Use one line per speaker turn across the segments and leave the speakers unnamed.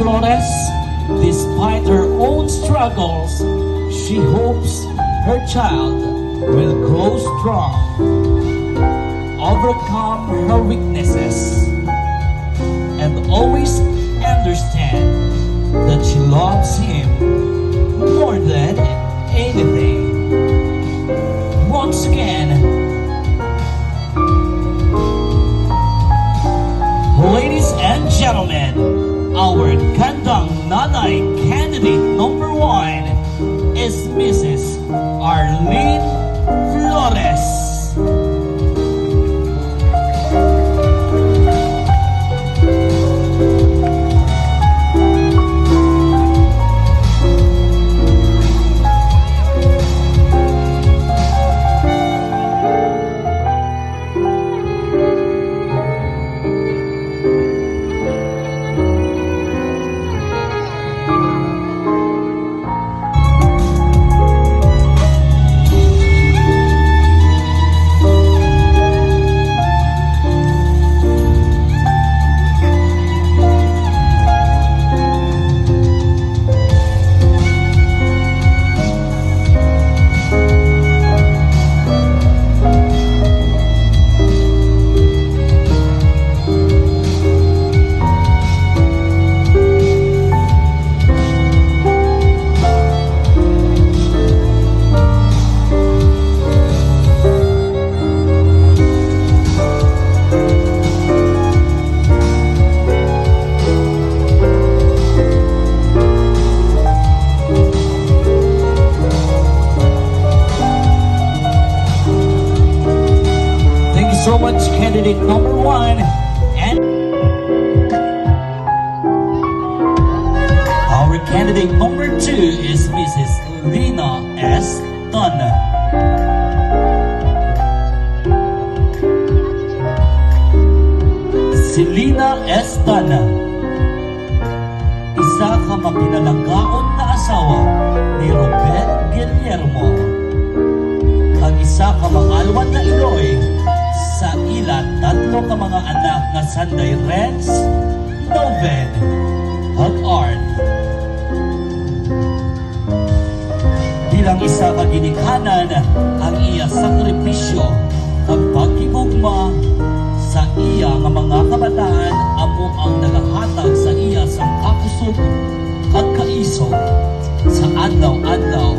Flores, despite her own struggles, she hopes her child will grow strong, overcome her weaknesses, and always understand that she loves him more than anything. Once again, ladies and gentlemen, our Gandang Nanay candidate number 1 is Mrs. Arlene Flores. So much, candidate number 1, and our candidate number 2 is Mrs. Lina S. Tana. Si Lina S. Tana, isa ka mapinalanggaon na asawa ni Robert Guillermo, ang isa ka maalwan na Iloy sa ila 3 ka mga anak nga Sanday Renz, Noven, ug Art. Bilang isa ka ginikanan ang iya sakripisyo ug pagkigugma sa iya nga mga kabataan amo ang nagahatag sa iya sang kakusog kag kaisog sa adlaw-adlaw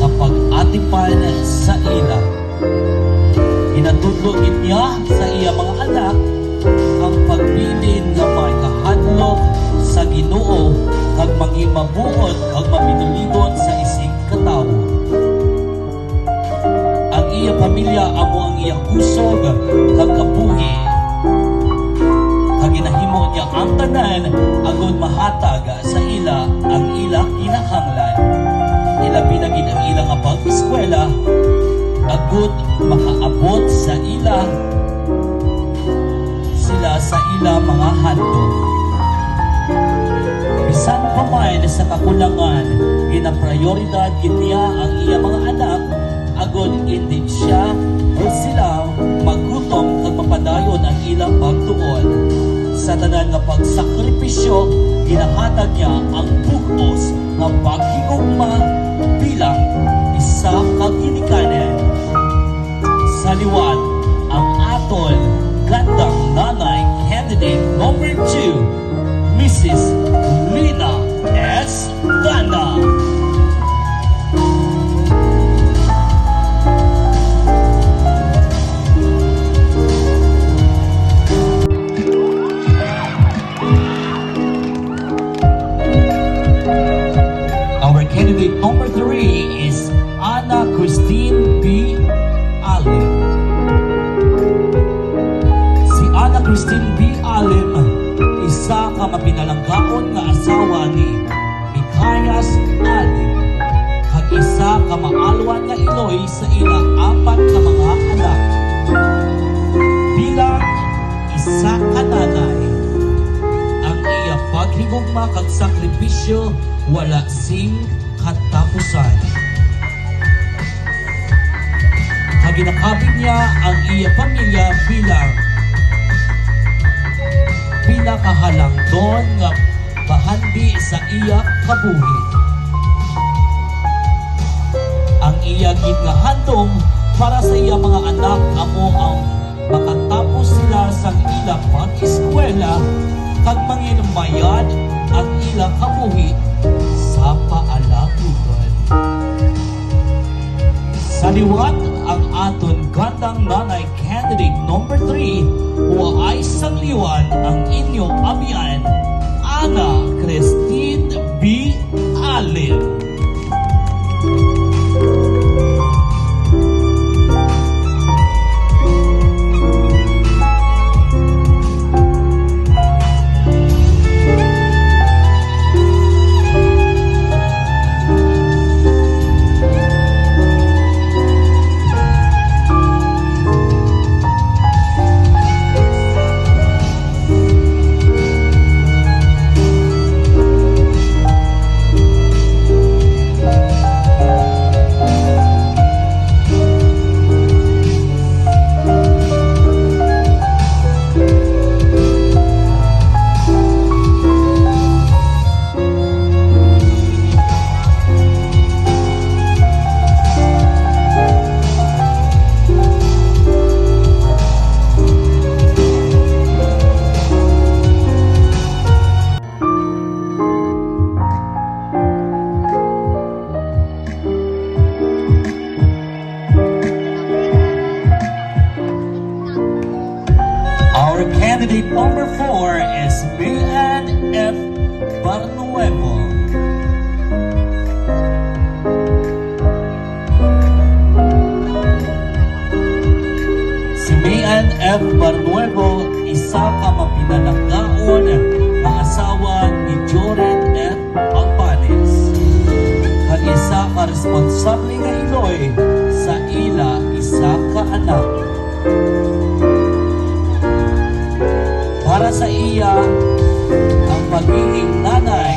kapag atipan sa ila. Inatudlo niya sa iya mga anak ang pagbilin nga may kahadlok sa Ginoo kag mangimabuot kag maminuligon sa isig katawo. Ang iya pamilya amo ang iya kusog kag kabuhi, kag ginahimo niya ang tanan agon mahatag sa ila ang ila kinahanglan. Ilabi na gid ang ila nga pag-eskwela agud makaabot sa ila sila sa ila mga handog. Bisan pa man sa kakulangan, ginaprioridad gid niya ang iya mga anak agud hindi siya o sila magutom kag mapadayon ang ilang pagtuon. Sa tanan nga pagsakripisyo, ginahatag niya ang bugos nga paghigugma bilang isa ka ginikanan. Sa liwat, ang aton Gandang Nanay candidate number 2, Mrs. Lina S. Tana. Our candidate number 3 is Ana Christine B. Alim. Si Ana Christine B. Alim, isa ka mapinalanggaon nga asawa ni Mikayas Alim, kag isa ka maalwan nga Iloy sa ila 4 ka mga anak. Bilang isa ka nanay, ang iya paghigugma kag sakripisyo wala sing katapusan. Ginakabig niya ang iya pamilya pinakahalangdon nga bahandi sa iya kabuhi. Ang iya gid nga handom para sa iya mga anak amo ang makatapos sila sa ila pag-eskwela kag manginmayad ang ila kabuhi sa paalagugon. Sa liwat ang aton gandang nanay candidate number 3 huwaay sangliwan ang inyong abiyan Ana Christine B. Allen. Our candidate number 4 is Mayan F. Barnuevo. Si Mayan F. Barnuevo, isa ka mapinalanggaon na asawa ni Joren F. Alpanes. Kag isa ka responsable nga iloy sa ila isa ka anak. Para sa iya, ang pagiging nanay,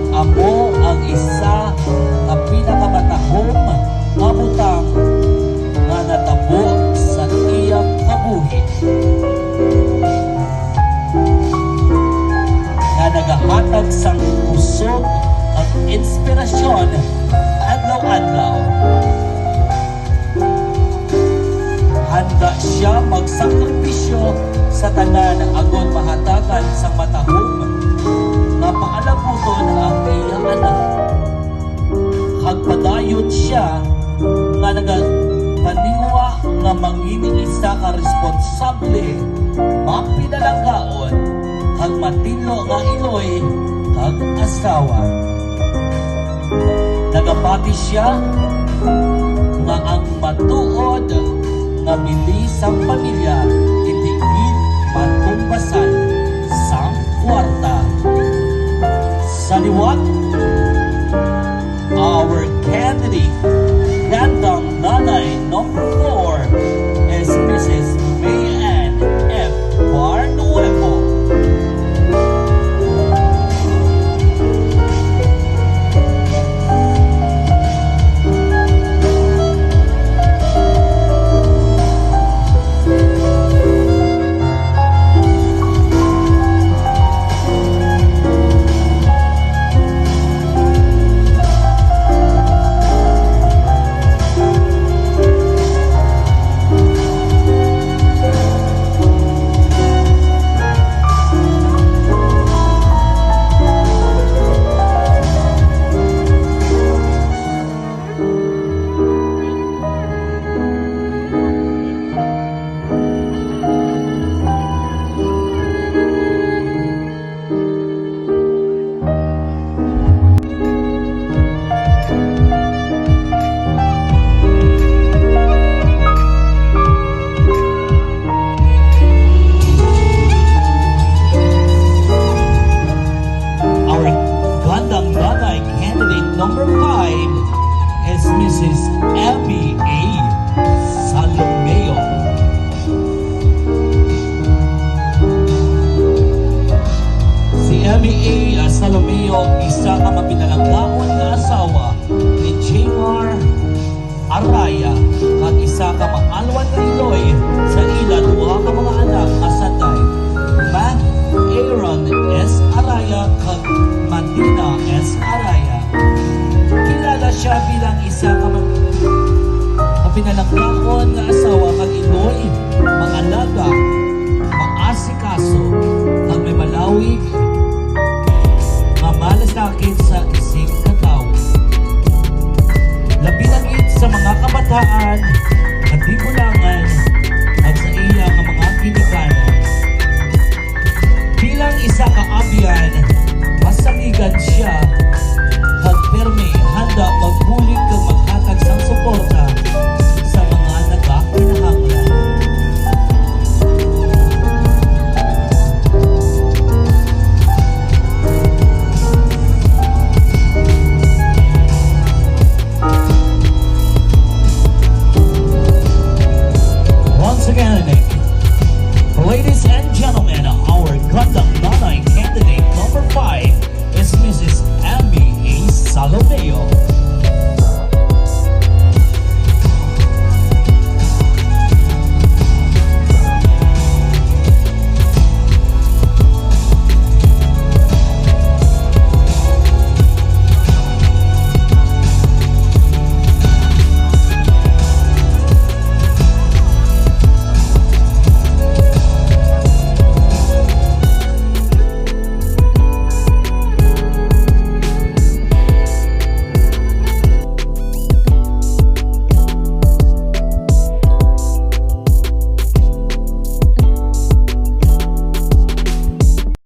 amo ang isa na pinakamatahong nga butang nga natabo sa iyang kabuhi. Nga nagahatag sang kusog at inspirasyon adlaw-adlaw. Handa siya magsakripisyo sa tanan agon mahatagan sa matahong nga paalabuton ang iyang anak. Hagpadayon siya nga nagapaniwa nga mangining isa ka responsable, mapinalanggaon, kag matino nga iloy kag asawa. Nagapati siya nga ang matuod nga bilis ang pamilya hindi matumbasan sa kwarta. Sa liwat, our candidate, gandang nanay number 4 is Mrs. Mayan F. Barnuevo. Number 5 is Mrs. Abby A. Salomeo. Si Abby A. Salomeo, isa ka mapinalanggaon na asawa ni Jmar Araya at isa ka maalwan na iloy sa ila duha ka mga anak asaday, Matt pagkamaon nga asawa mag-iloy, mga laga, maasikaso, kag may malawig, mamalasakit sa isig katawo. Labi na gid sa mga kabataan